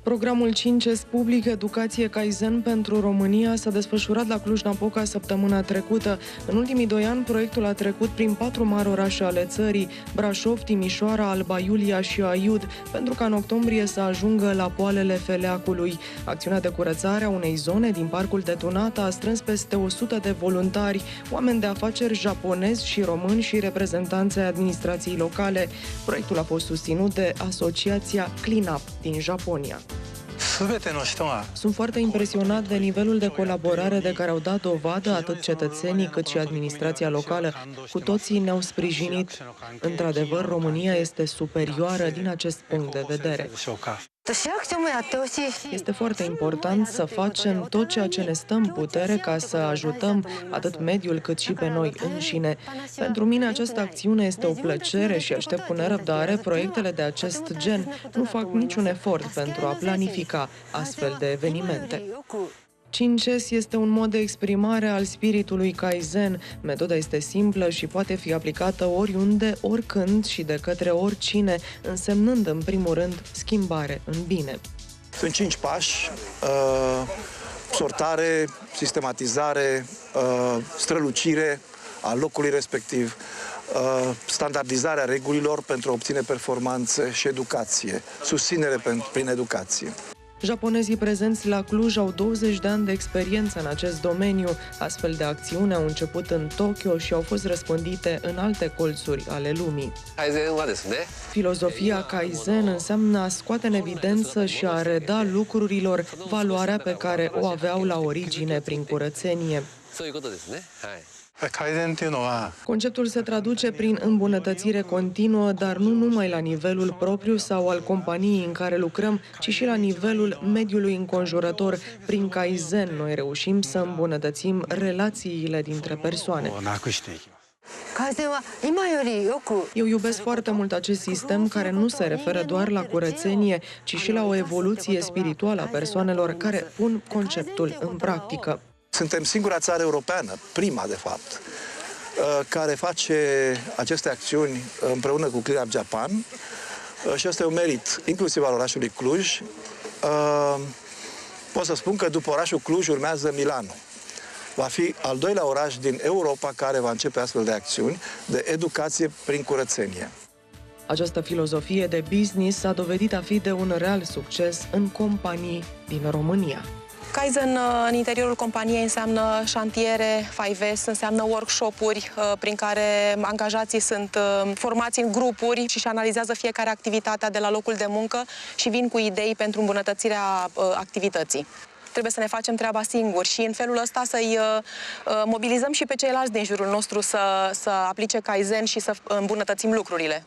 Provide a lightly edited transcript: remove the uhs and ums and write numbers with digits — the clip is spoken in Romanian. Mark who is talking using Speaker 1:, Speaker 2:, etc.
Speaker 1: Programul 5S Public Educație Kaizen pentru România s-a desfășurat la Cluj-Napoca săptămâna trecută. În ultimii 2 ani, proiectul a trecut prin 4 mari orașe ale țării, Brașov, Timișoara, Alba Iulia și Aiud, pentru ca în octombrie să ajungă la poalele Feleacului. Acțiunea de curățare a unei zone din parcul detunat a strâns peste 100 de voluntari, oameni de afaceri japonezi și români și reprezentanți ai administrației locale. Proiectul a fost susținut de Asociația Clean Up din Japonia. Sunt foarte impresionat de nivelul de colaborare de care au dat dovadă atât cetățenii cât și administrația locală. Cu toții ne-au sprijinit. Într-adevăr, România este superioară din acest punct de vedere. Este foarte important să facem tot ceea ce ne stă în putere ca să ajutăm atât mediul cât și pe noi înșine. Pentru mine această acțiune este o plăcere și aștept cu nerăbdare proiectele de acest gen. Nu fac niciun efort pentru a planifica astfel de evenimente. 5S este un mod de exprimare al spiritului Kaizen. Metoda este simplă și poate fi aplicată oriunde, oricând și de către oricine, însemnând în primul rând schimbare în bine.
Speaker 2: Sunt 5 pași: sortare, sistematizare, strălucire a locului respectiv, standardizarea regulilor pentru a obține performanțe și educație, susținere prin educație.
Speaker 1: Japonezii prezenți la Cluj au 20 de ani de experiență în acest domeniu. Astfel de acțiuni au început în Tokyo și au fost răspândite în alte colțuri ale lumii. Filozofia Kaizen înseamnă a scoate în evidență și a reda lucrurilor valoarea pe care o aveau la origine prin curățenie. Conceptul se traduce prin îmbunătățire continuă, dar nu numai la nivelul propriu sau al companiei în care lucrăm, ci și la nivelul mediului înconjurător. Prin Kaizen noi reușim să îmbunătățim relațiile dintre persoane. Eu iubesc foarte mult acest sistem care nu se referă doar la curățenie, ci și la o evoluție spirituală a persoanelor care pun conceptul în practică.
Speaker 2: Suntem singura țară europeană, prima de fapt, care face aceste acțiuni împreună cu Clean Up Japan și asta e un merit, inclusiv al orașului Cluj. Pot să spun că după orașul Cluj urmează Milano. Va fi al 2-lea oraș din Europa care va începe astfel de acțiuni de educație prin curățenie.
Speaker 1: Această filozofie de business s-a dovedit a fi de un real succes în companii din România.
Speaker 3: Kaizen în interiorul companiei înseamnă șantiere, 5S, înseamnă workshop-uri prin care angajații sunt formați în grupuri și analizează fiecare activitatea de la locul de muncă și vin cu idei pentru îmbunătățirea activității. Trebuie să ne facem treaba singuri și în felul ăsta să-i mobilizăm și pe ceilalți din jurul nostru să aplice Kaizen și să îmbunătățim lucrurile.